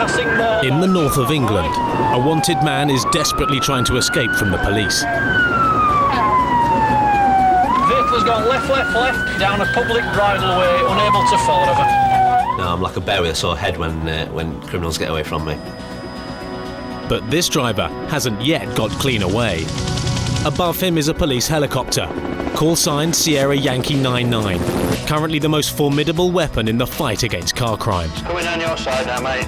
In the north of England, a wanted man is desperately trying to escape from the police. Vehicle's gone left, down a public bridleway, unable to follow her. No, I'm like a bear with a sore head when criminals get away from me. But this driver hasn't yet got clean away. Above him is a police helicopter. Call sign Sierra Yankee 99. Currently the most formidable weapon in the fight against car crime. Coming down your side now, mate.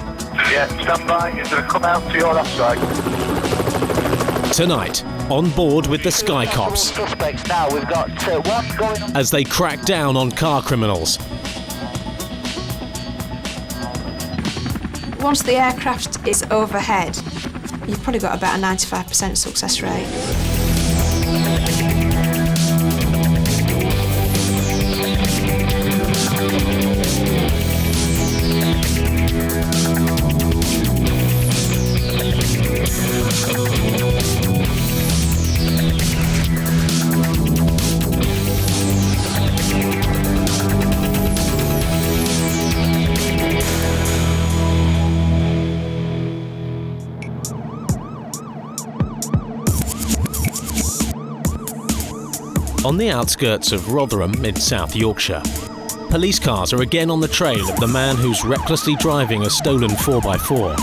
Yeah, stand by. He's going to come out to your left side. Tonight, on board with the Sky Cops, Suspects now. We've got one going on. as they crack down on car criminals. Once the aircraft is overhead, you've probably got about a 95% success rate. On the outskirts of Rotherham in South Yorkshire, police cars are again on the trail of the man who's recklessly driving a stolen 4x4.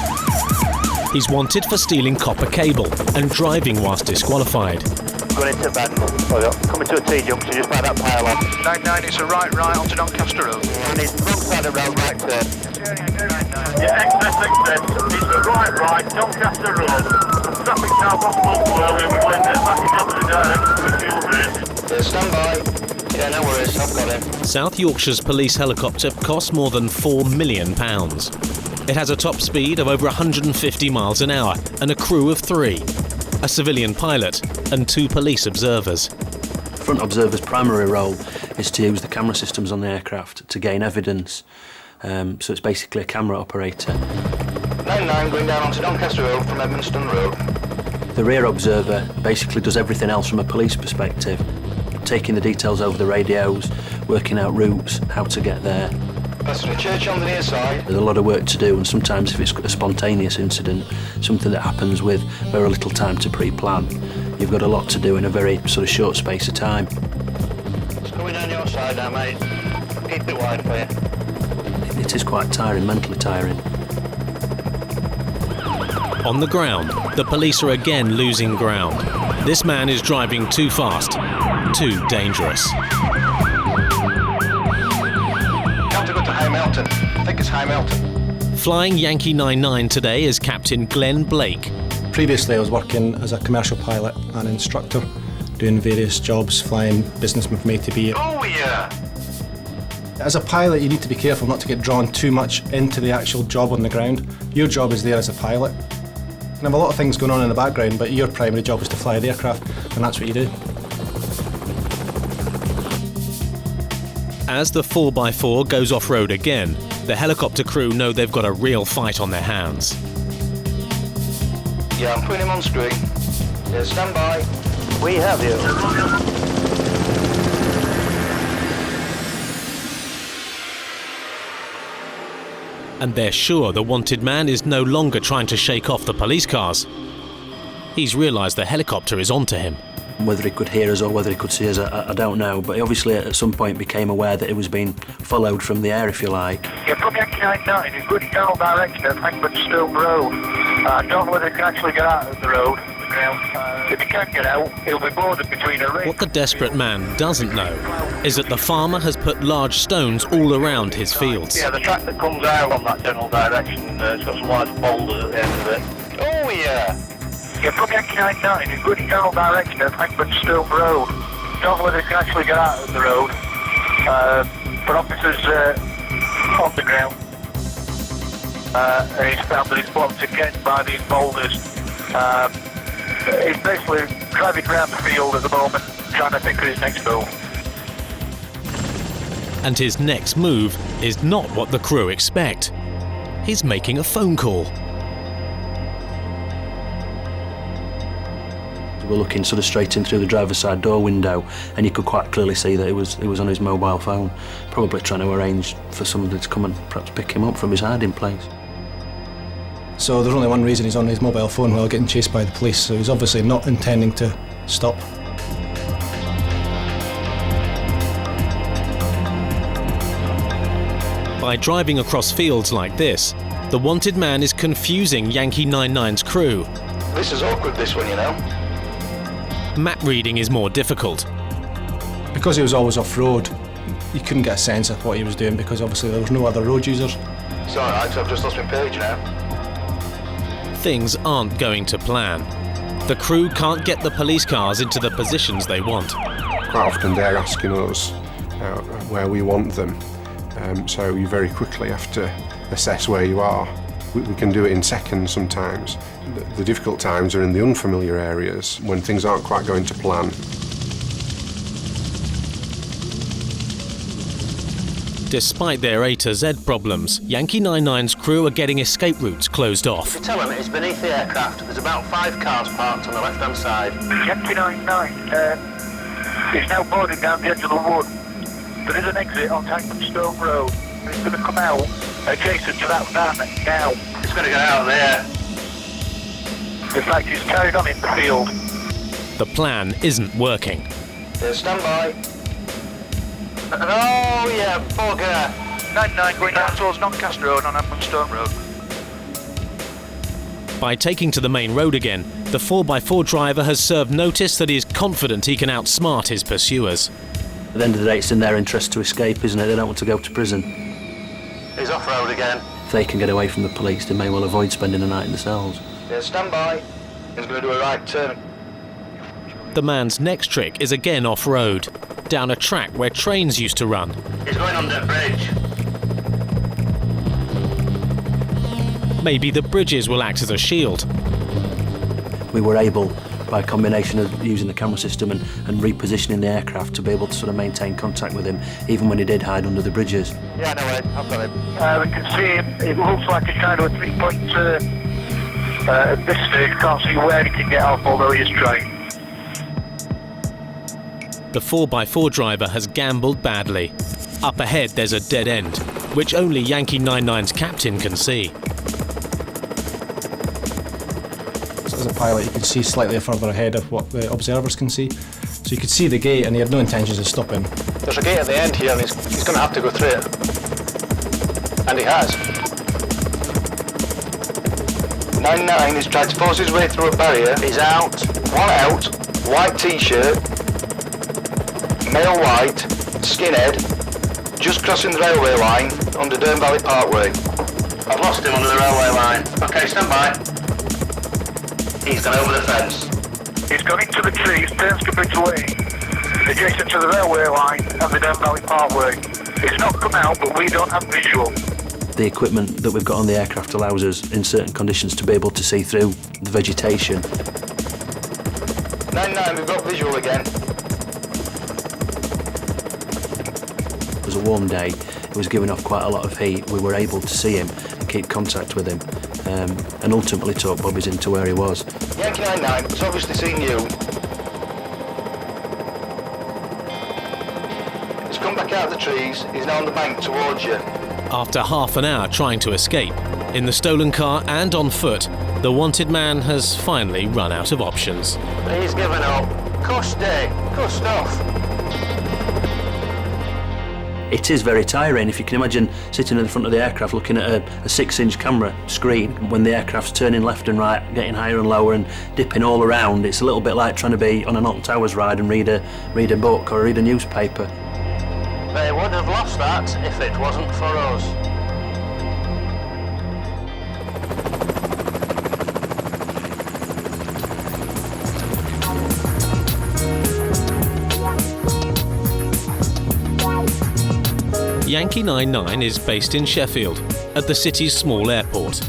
He's wanted for stealing copper cable and driving whilst disqualified. Going into Bedford. Coming to a T-junction just by that pylon. 99, it's a right onto Doncaster Road. And it's wrong side of the road, right turn. Yeah, excess. It's a right, Doncaster Road. Traffic now possible slowly. We're going back in the opposite direction with fuel breeze. Stand by. Yeah, no worries, I've got him. South Yorkshire's police helicopter costs more than £4 million. It has a top speed of over 150 miles an hour and a crew of 3, a civilian pilot and 2 police observers. Front observer's primary role is to use the camera systems on the aircraft to gain evidence. So it's basically a camera operator. 99 going down onto Doncaster Road from Edmonstone Road. The rear observer basically does everything else from a police perspective, taking the details over the radios, working out routes, how to get there. That's the church on the near side. There's a lot of work to do, and sometimes if it's a spontaneous incident, something that happens with very little time to pre-plan, you've got a lot to do in a very sort of short space of time. It's coming down your side now, mate. Keep it wide for you. It is quite tiring, mentally tiring. On the ground, the police are again losing ground. This man is driving too fast, too dangerous. Can't go to High Melton. I think it's High Melton. Flying Yankee 99 today is Captain Glenn Blake. Previously I was working as a commercial pilot and instructor, doing various jobs, flying business from A to B. Oh, yeah. As a pilot, you need to be careful not to get drawn too much into the actual job on the ground. Your job is there as a pilot. You can have a lot of things going on in the background, but your primary job is to fly the aircraft, and that's what you do. As the 4x4 goes off-road again, the helicopter crew know they've got a real fight on their hands. Yeah, I'm putting him on screen. Yeah, stand by. We have you. And they're sure the wanted man is no longer trying to shake off the police cars. He's realised the helicopter is onto him. Whether he could hear us or whether he could see us, I don't know, but he obviously at some point became aware that it was being followed from the air, if you like. Yeah, from Yankee 99 in good general direction at Hangbridge Road. I don't know whether he can actually get out of the road. If he can get out, he'll be boarded between a ring. What the desperate man doesn't know is that the farmer has put large stones all around his fields. Yeah, the track that comes out on that general direction, it's got some large boulders at the end of it. Oh, yeah. Yeah, from Yankee 99 in good general direction at Hangbridge Road. Don't know whether he can actually get out of the road. But officers on the ground. And he's found that he's blocked again by these boulders. He's basically driving around the field at the moment, trying to think of his next move. And his next move is not what the crew expect. He's making a phone call. We're looking sort of straight in through the driver's side door window, and you could quite clearly see that it was on his mobile phone, probably trying to arrange for somebody to come and perhaps pick him up from his hiding place. So there's only one reason he's on his mobile phone while getting chased by the police, so he's obviously not intending to stop. By driving across fields like this, the wanted man is confusing Yankee 99's crew. This is awkward, this one, you know. Map reading is more difficult. Because he was always off-road, you couldn't get a sense of what he was doing because obviously there was no other road users. It's alright, so I've just lost my page now. Things aren't going to plan. The crew can't get the police cars into the positions they want. Quite often they're asking us where we want them, so you very quickly have to assess where you are. We can do it in seconds sometimes. The difficult times are in the unfamiliar areas, when things aren't quite going to plan. Despite their A to Z problems, Yankee 99's crew are getting escape routes closed off. Tell him it's beneath the aircraft. There's about 5 cars parked on the left-hand side. Yankee 99 is now boarding down the edge of the wood. There is an exit on Stone Road. It's going to come out adjacent to that van now. It's going to get out there. In fact, he's carried on in the field. The plan isn't working. Yeah, stand by. Oh, yeah, bugger. 99 going down towards Doncaster Road on Stone Road. By taking to the main road again, the 4x4 driver has served notice that he is confident he can outsmart his pursuers. At the end of the day, it's in their interest to escape, isn't it? They don't want to go to prison. He's off-road again. If they can get away from the police, they may well avoid spending the night in the cells. Yeah, stand by. He's going to do a right turn. The man's next trick is again off-road, down a track where trains used to run. He's going under a bridge. Maybe the bridges will act as a shield. We were able, by a combination of using the camera system and repositioning the aircraft, to be able to sort of maintain contact with him, even when he did hide under the bridges. Yeah, I know it. I've got him. We can see him. It looks like he's trying to a 3-point turn. At this stage, can't see where he can get off, although he is trying. The 4x4 driver has gambled badly. Up ahead there's a dead end, which only Yankee 99's captain can see. So as a pilot you can see slightly further ahead of what the observers can see. So you could see the gate and he had no intentions of stopping. There's a gate at the end here and he's going to have to go through it. And he has. 99 is trying to force his way through a barrier. He's out. One out. White t-shirt. Male white. Skinhead. Just crossing the railway line under Durham Valley Parkway. I've lost him under the railway line. Okay, stand by. He's gone over the fence. He's gone into the trees, turns completely adjacent to the railway line and the Durham Valley Parkway. It's not come out, but we don't have visual. The equipment that we've got on the aircraft allows us, in certain conditions, to be able to see through the vegetation. 99, we've got visual again. It was a warm day. It was giving off quite a lot of heat. We were able to see him and keep contact with him, and ultimately talk Bobbies into where he was. Yankee 99, it's obviously seen you. He's come back out of the trees. He's now on the bank towards you. After half an hour trying to escape, in the stolen car and on foot, the wanted man has finally run out of options. He's given up. Cuss day. Cussed off. It is very tiring. If you can imagine sitting in the front of the aircraft looking at a 6-inch camera screen when the aircraft's turning left and right, getting higher and lower and dipping all around. It's a little bit like trying to be on an Alton Towers ride and read a book or read a newspaper. They would have lost that if it wasn't for us. Yankee 99 is based in Sheffield, at the city's small airport.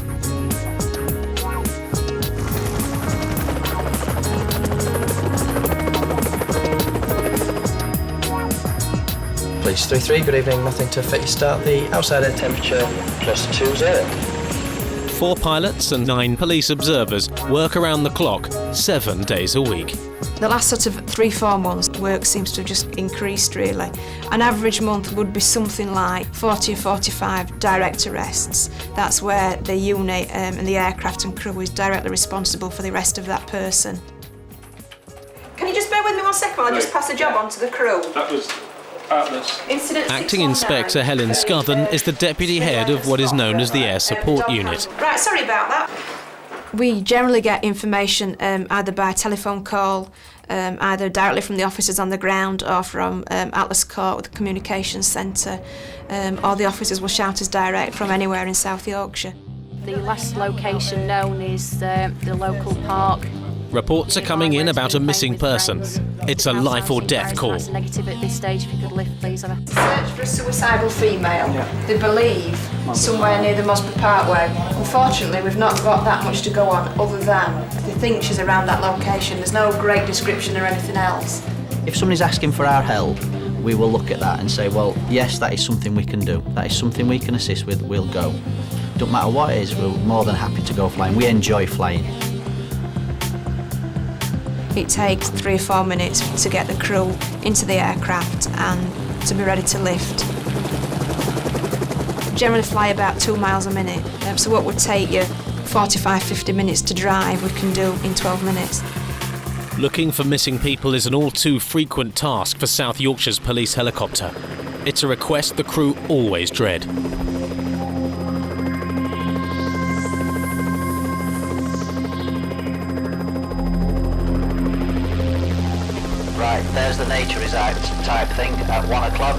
Police 33, good evening, nothing to affect your start. The outside air temperature +20. 4 pilots and 9 police observers work around the clock, 7 days a week. The last sort of 3-4 months, work seems to have just increased really. An average month would be something like 40 or 45 direct arrests. That's where the unit and the aircraft and crew is directly responsible for the arrest of that person. Can you just bear with me 1 second while I just pass the job on to the crew? That was Atlas. Incident Acting 619. Inspector Helen Scothern is the deputy head of what is known as the Air Support Unit. Right, sorry about that. We generally get information either by telephone call, either directly from the officers on the ground or from Atlas Court with the communications centre, or the officers will shout us direct from anywhere in South Yorkshire. The last location known is the local park. Reports are coming in about a missing person. It's a life or death call. That's negative at this stage. If you could lift, please. Search for a suicidal female. They believe somewhere near the Mosby Parkway. Unfortunately, we've not got that much to go on other than they think she's around that location. There's no great description or anything else. If somebody's asking for our help, we will look at that and say, well, yes, that is something we can do. That is something we can assist with, we'll go. Don't matter what it is, we're more than happy to go flying. We enjoy flying. It takes 3 or 4 minutes to get the crew into the aircraft and to be ready to lift. Generally fly about 2 miles a minute, so what would take you 45-50 minutes to drive, we can do in 12 minutes. Looking for missing people is an all too frequent task for South Yorkshire's police helicopter. It's a request the crew always dread. Right, there's the nature reserve type thing at 1 o'clock.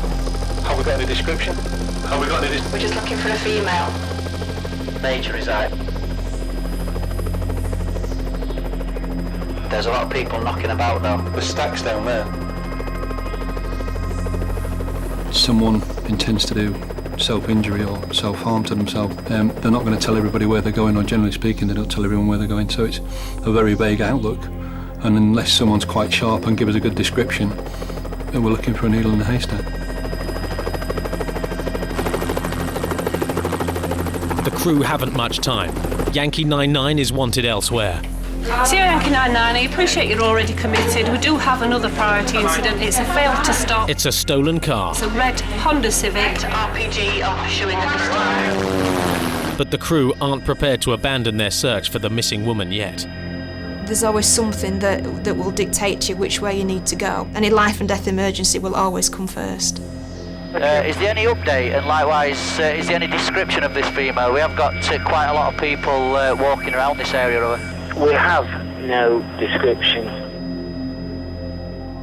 Have we got any description? Have we got any We're just looking for a female. Nature reserve. There's a lot of people knocking about though. The stacks down there. Someone intends to do self-injury or self-harm to themselves. They're not going to tell everybody where they're going, or generally speaking, they don't tell everyone where they're going, so it's a very vague outlook. And unless someone's quite sharp and give us a good description, then we're looking for a needle in a haystack. The crew haven't much time. Yankee 99 is wanted elsewhere. Sierra Yankee 99, I appreciate you're already committed. We do have another priority incident. It's a fail to stop. It's a stolen car. It's a red Honda Civic. RPG off showing at this time. But the crew aren't prepared to abandon their search for the missing woman yet. There's always something that will dictate to you which way you need to go. Any life and death emergency will always come first. Is there any update, and likewise, is there any description of this female? We have got quite a lot of people walking around this area. We have no description.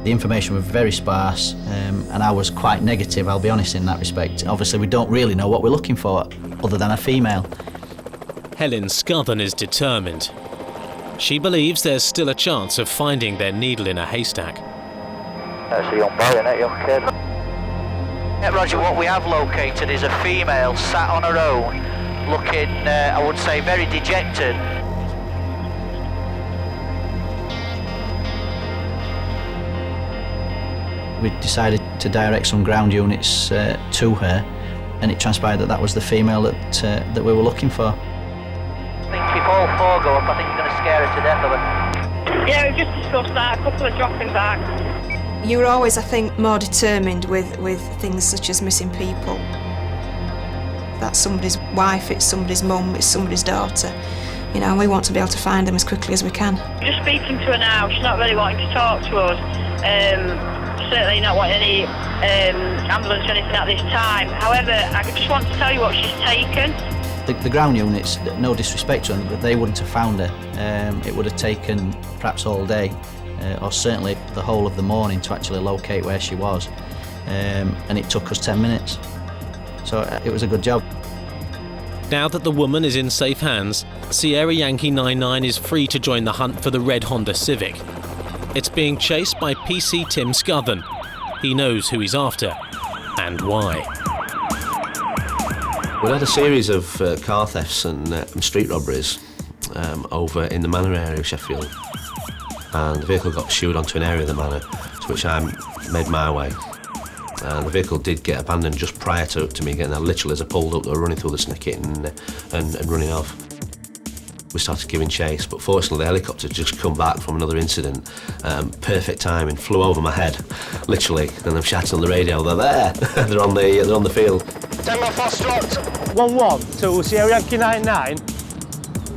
The information was very sparse, and I was quite negative, I'll be honest, in that respect. Obviously, we don't really know what we're looking for, other than a female. Helen Scothern is determined. She believes there's still a chance of finding their needle in a haystack. That's a young boy, isn't it, young kid? Yeah, Roger, what we have located is a female sat on her own, looking, I would say, very dejected. We decided to direct some ground units to her, and it transpired that that was the female that we were looking for. I think if all 4 go up, I think you're going to scare her to death of her. Yeah, we just discussed that. A couple of dropping back. You're always, I think, more determined with things such as missing people. That's somebody's wife, it's somebody's mum, it's somebody's daughter. You know, and we want to be able to find them as quickly as we can. Just speaking to her now, she's not really wanting to talk to us. Certainly not wanting any ambulance or anything at this time. However, I just want to tell you what she's taken. The ground units, no disrespect to them, but they wouldn't have found her. It would have taken perhaps all day, or certainly the whole of the morning to actually locate where she was. And it took us 10 minutes. So it was a good job. Now that the woman is in safe hands, Sierra Yankee 99 is free to join the hunt for the red Honda Civic. It's being chased by PC Tim Scothern. He knows who he's after and why. We had a series of car thefts and street robberies over in the Manor area of Sheffield, and the vehicle got shooed onto an area of the Manor, to which I made my way. And the vehicle did get abandoned just prior to me getting there. Literally, as I pulled up, they were running through the snicket and running off. We started giving chase, but fortunately the helicopter had just come back from another incident. Perfect timing, flew over my head, literally, and I'm shouting on the radio, they're there, they're on the field. 10 Foxtrot, 1-1 to Sierra Yankee 99.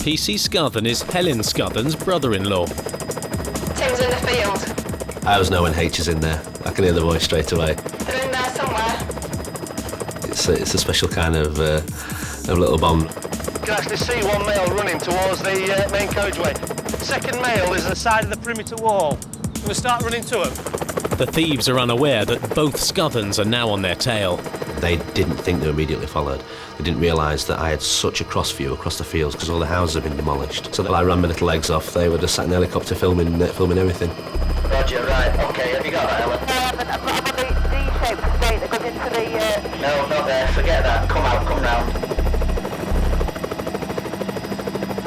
PC Scothern is Helen Scothern's brother-in-law. Tim's in the field. I was knowing H is in there. I can hear the voice straight away. They're in there somewhere. It's a special kind of little bomb. You can actually see one male running towards the main carriageway. Second male is at the side of the perimeter wall. We're going to start running to him. The thieves are unaware that both Scotherns are now on their tail. They didn't think they were immediately followed. They didn't realise that I had such a cross view across the fields because all the houses had been demolished. So that I ran my little legs off, they were just sat in the helicopter filming everything. Roger, right, okay, have you got that, Ellen? I've got the D-shaped state that goes into the... No, not there, forget that, come round.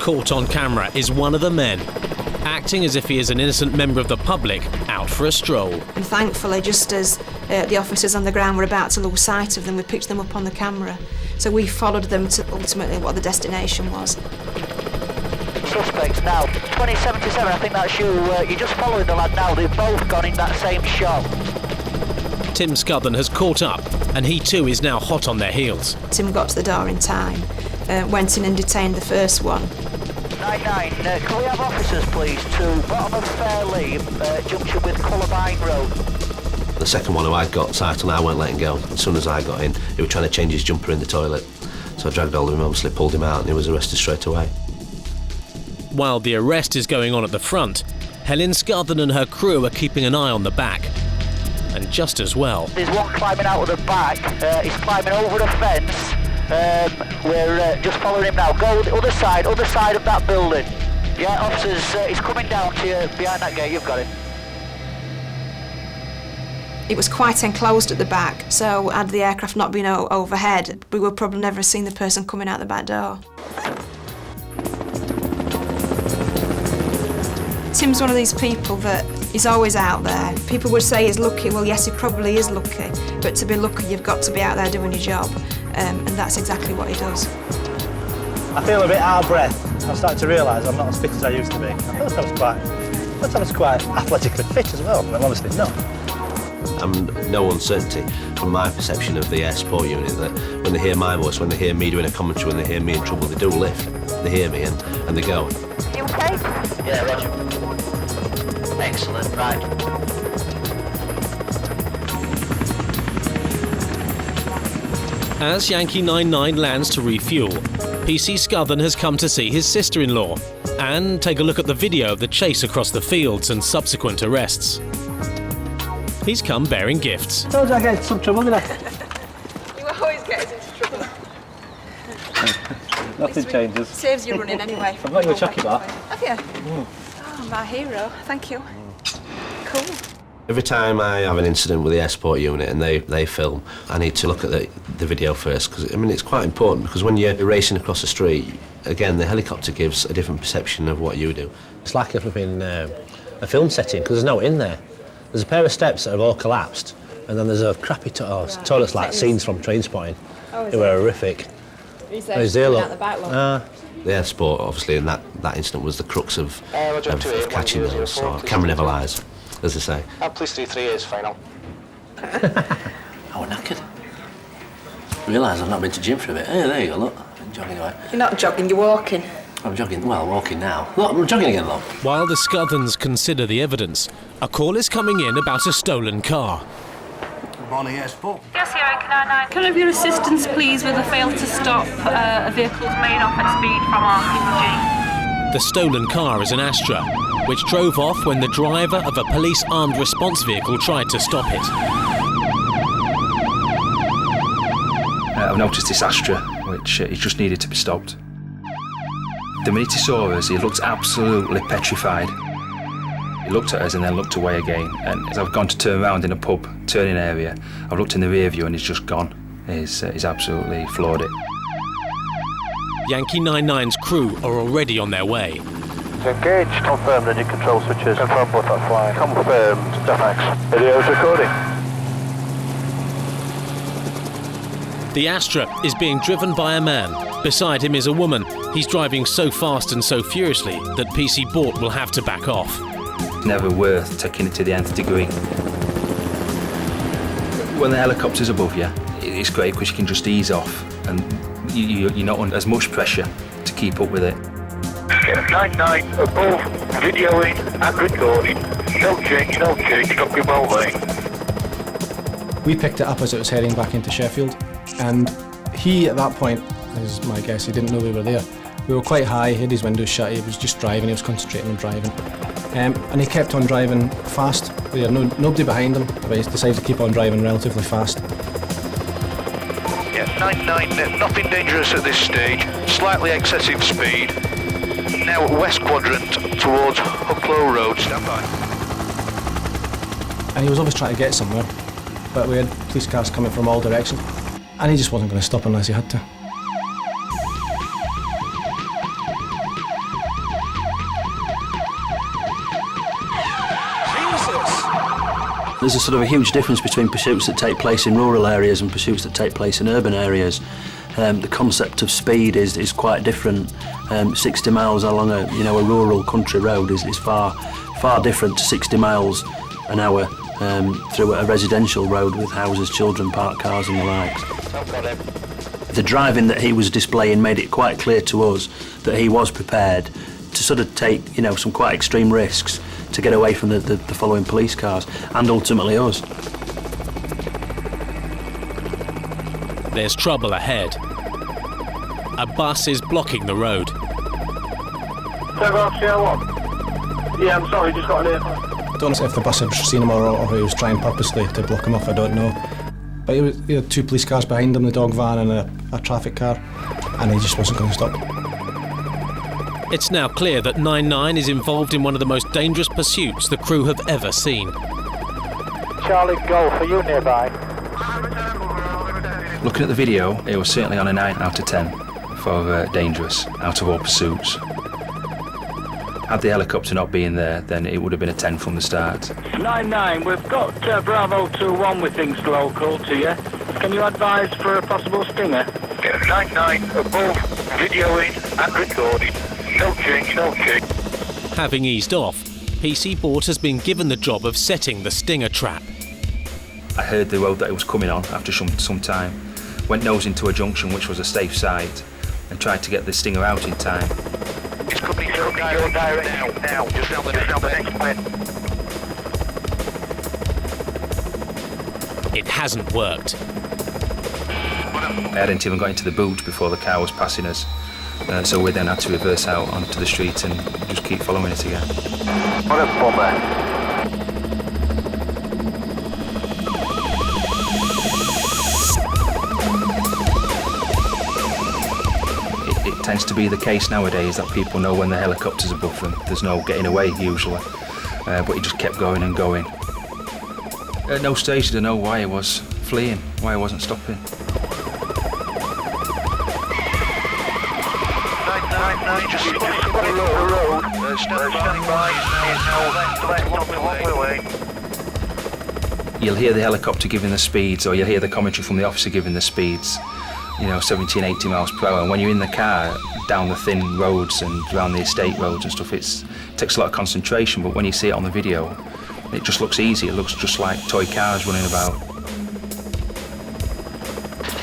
Caught on camera is one of the men, acting as if he is an innocent member of the public out for a stroll. And thankfully, just as the officers on the ground were about to lose sight of them, we picked them up on the camera. So we followed them to ultimately what the destination was. Suspects now, 2077, I think that's you. You're just following the lad now, they've both gone in that same shop. Tim Scothern has caught up, and he too is now hot on their heels. Tim got to the door in time, went in and detained the first one. 99, can we have officers please to bottom of Fairley, junction with Cullabine Road. The second one who I got sight on, I weren't letting go. As soon as I got in, he was trying to change his jumper in the toilet. So I dragged hold of him, obviously pulled him out, and he was arrested straight away. While the arrest is going on at the front, Helen Scothern and her crew are keeping an eye on the back. And just as well. There's one climbing out of the back, he's climbing over a fence. We're just following him now. Go the other side of that building. Yeah, officers, he's coming down to you behind that gate, you've got him. It was quite enclosed at the back, so had the aircraft not been overhead, we would probably never have seen the person coming out the back door. Tim's one of these people that he's always out there. People would say he's lucky. Well, yes, he probably is lucky, but to be lucky, you've got to be out there doing your job, and that's exactly what he does. I feel a bit out of breath. I'm starting to realise I'm not as fit as I used to be. I feel like I was quite athletically fit as well, but honestly, no. No uncertainty from my perception of the air support unit that when they hear my voice, when they hear me doing a commentary, when they hear me in trouble, they do lift. They hear me and they go. You okay? Yeah, Roger. Excellent, right. As Yankee 99 lands to refuel, PC Scothern has come to see his sister-in-law and take a look at the video of the chase across the fields and subsequent arrests. He's come bearing gifts. Told you I get into some trouble, didn't I? You always get us into trouble. Nothing changes. Saves you running anyway. I've got you a chocolate bar. Have you? Oh, my hero. Thank you. Cool. Every time I have an incident with the air support unit and they film, I need to look at the video first, because I mean it's quite important, because when you're racing across the street, again the helicopter gives a different perception of what you do. It's like a flipping a film setting, because there's no in there. There's a pair of steps that have all collapsed, and then there's a crappy toilets like scenes from Trainspotting. They were horrific. He's there out the back, the air support, obviously, in that incident was the crux of catching those, so camera never lies, as they say. Please do 3 years final. Oh, knackered. Realise I've not been to gym for a bit. Hey, there you go, look. I'm jogging away. You're not jogging, you're walking. I'm jogging, well, walking now. Look, I'm jogging again, look. While the Scotherns consider the evidence, a call is coming in about a stolen car. Morning, yes, Paul. Yes, here, can I have your assistance, please, with a fail to stop a vehicle's made off at speed from RPG? The stolen car is an Astra, which drove off when the driver of a police armed response vehicle tried to stop it. I've noticed this Astra, which it just needed to be stopped. The minute he saw us, he looked absolutely petrified. He looked at us and then looked away again, and as I've gone to turn around in a pub turning area, I've looked in the rear view and he's just gone. He's absolutely floored it. Yankee 99's crew are already on their way. Engaged, confirmed engine control switches. Confirmed butterfly. Confirmed, thanks. Video's recording. The Astra is being driven by a man. Beside him is a woman. He's driving so fast and so furiously that PC Bort will have to back off. Never worth taking it to the nth degree. When the helicopter's above you, it's great because you can just ease off and you're not under as much pressure to keep up with it. 99 above, videoing and recording. No change, copy well lane. We picked it up as it was heading back into Sheffield, and he, at that point, is my guess, he didn't know we were there. We were quite high, he had his windows shut, he was just driving, he was concentrating on driving. And he kept on driving fast. We had nobody behind him, but he decided to keep on driving relatively fast. Yeah, 99, nothing dangerous at this stage, slightly excessive speed. Now west quadrant towards Hucklow Road, stand by. And he was always trying to get somewhere, but we had police cars coming from all directions, and he just wasn't going to stop unless he had to. There's a sort of a huge difference between pursuits that take place in rural areas and pursuits that take place in urban areas. The concept of speed is quite different. 60 miles along a rural country road is far different to 60 miles an hour through a residential road with houses, children, parked cars and the likes. The driving that he was displaying made it quite clear to us that he was prepared to sort of take some quite extreme risks to get away from the following police cars and ultimately us. There's trouble ahead. A bus is blocking the road. Yeah, I'm sorry, just got an earphone. Don't know if the bus had seen him or he was trying purposely to block him off, I don't know. But he had two police cars behind him, the dog van and a traffic car, and he just wasn't going to stop. It's now clear that 99 is involved in one of the most dangerous pursuits the crew have ever seen. Charlie Golf, are you nearby? Looking at the video, it was certainly on a 9 out of 10 for dangerous, out of all pursuits. Had the helicopter not been there, then it would have been a 10 from the start. 99, we've got Bravo 21 with things local to you. Can you advise for a possible stinger? 99 above, videoing and recording. No change. Having eased off, PC Bort has been given the job of setting the stinger trap. I heard the road that it was coming on after some time, went nose into a junction which was a safe site, and tried to get the stinger out in time. It's coming your direct now. Just down the next bend. It hasn't worked. I hadn't even got into the boot before the car was passing us, so we then had to reverse out onto the street and just keep following it again. What a bummer. It tends to be the case nowadays that people know when the helicopter's above them. There's no getting away usually, but he just kept going and going. At no stage did I know why he was fleeing, why he wasn't stopping. 99, just the road. Standing by, now. You'll hear the helicopter giving the speeds, or you'll hear the commentary from the officer giving the speeds, 17, 80 miles per hour. And when you're in the car, down the thin roads and around the estate roads and stuff, it takes a lot of concentration, but when you see it on the video, it just looks easy. It looks just like toy cars running about.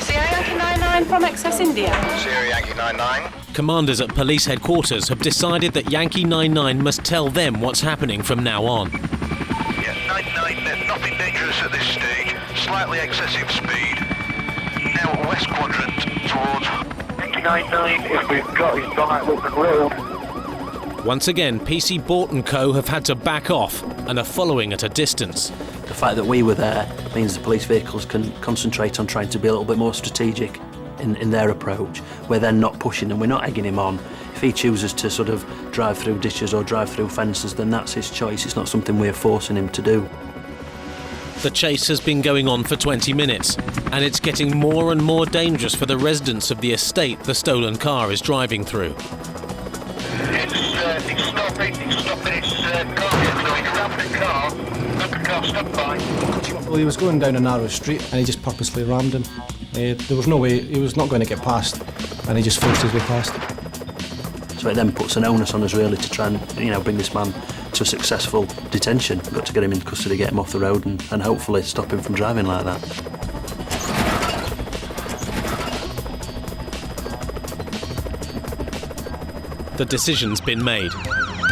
Sierra Yankee 99 from Excess India. Sierra Yankee 99. Commanders at police headquarters have decided that Yankee 99 must tell them what's happening from now on. Yeah, 99, nothing dangerous at this stage, slightly excessive speed. Now west quadrant towards 99, if we've got his back open road. Once again, PC Bort & Co have had to back off and are following at a distance. The fact that we were there means the police vehicles can concentrate on trying to be a little bit more strategic in their approach. We're then not pushing and we're not egging him on. If he chooses to sort of drive through ditches or drive through fences, then that's his choice. It's not something we're forcing him to do. The chase has been going on for 20 minutes, and it's getting more and more dangerous for the residents of the estate the stolen car is driving through. It's stopping, it's car gets going around the car, stop by. Well, he was going down a narrow street and he just purposely rammed him. There was no way, he was not going to get past, and he just forced his way past. So it then puts an onus on us really to try and, bring this man to a successful detention. We've got to get him in custody, get him off the road and hopefully stop him from driving like that. The decision's been made.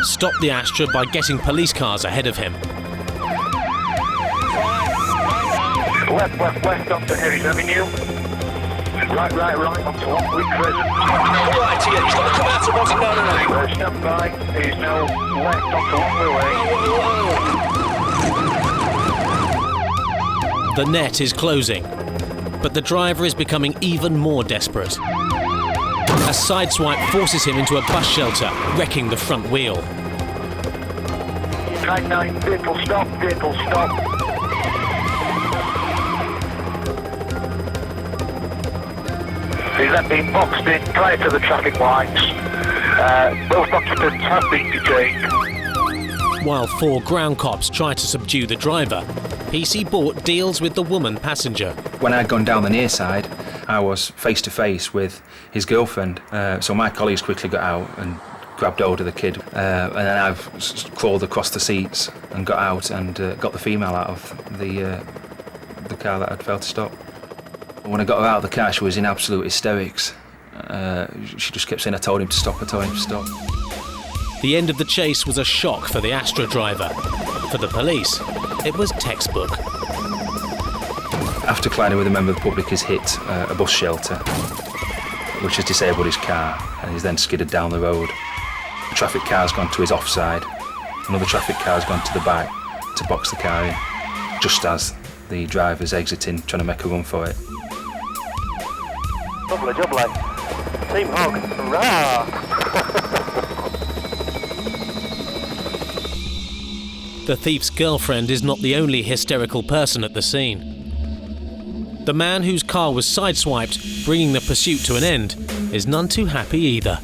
Stop the Astra by getting police cars ahead of him. Left onto Harry's Avenue. Right onto Longwood Crescent. Right here, he's got to come out to bottom down and Stand by, he's now left onto Longwood Way. The net is closing, but the driver is becoming even more desperate. A sideswipe forces him into a bus shelter, wrecking the front wheel. 99, vehicle stop. He's then been boxed in prior to the traffic lights. Both occupants have been detained. While 4 ground cops try to subdue the driver, PC Bort deals with the woman passenger. When I'd gone down the near side, I was face to face with his girlfriend. So my colleagues quickly got out and grabbed hold of the kid. And then I've crawled across the seats and got out and got the female out of the car that I'd failed to stop. When I got her out of the car, she was in absolute hysterics. She just kept saying, I told him to stop. The end of the chase was a shock for the Astra driver. For the police, it was textbook. After colliding with a member of the public, he's hit a bus shelter, which has disabled his car, and he's then skidded down the road. A traffic car's gone to his offside. Another traffic car's gone to the back to box the car in, just as the driver's exiting, trying to make a run for it. Lovely. Team Hog, hurrah! The thief's girlfriend is not the only hysterical person at the scene. The man whose car was sideswiped, bringing the pursuit to an end, is none too happy either.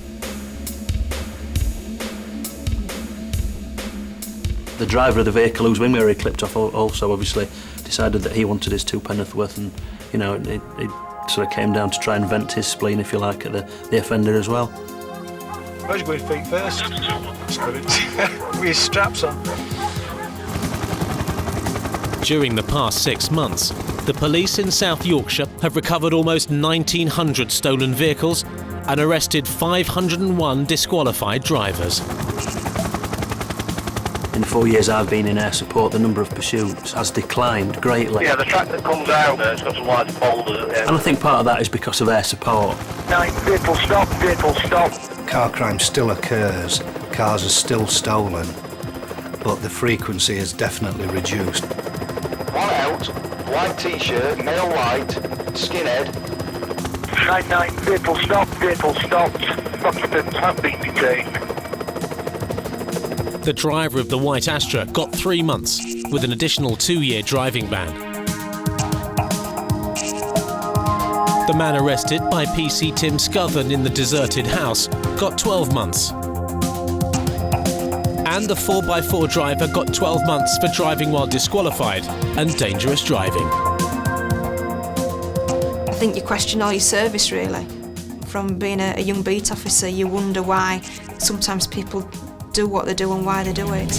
The driver of the vehicle whose wing mirror he clipped off also obviously decided that he wanted his 2 penn'orth worth, and it sort of came down to try and vent his spleen, if you like, at the offender as well. Where's you going feet first? With your straps on. During the past 6 months, the police in South Yorkshire have recovered almost 1,900 stolen vehicles and arrested 501 disqualified drivers. In the 4 years I've been in air support, the number of pursuits has declined greatly. Yeah, the track that comes out, it's got some large boulders. And I think part of that is because of air support. 9, vehicle stop. Car crime still occurs, cars are still stolen, but the frequency is definitely reduced. 1 out, white t-shirt, male white, skinhead. 99, vehicle stopped. Occupants have been detained. The driver of the white Astra got 3 months, with an additional 2-year driving ban. The man arrested by PC Tim Scothern in the deserted house got 12 months. And the 4x4 driver got 12 months for driving while disqualified and dangerous driving. I think you question all your service, really. From being a young beat officer, you wonder why sometimes people do what they do and why they do it.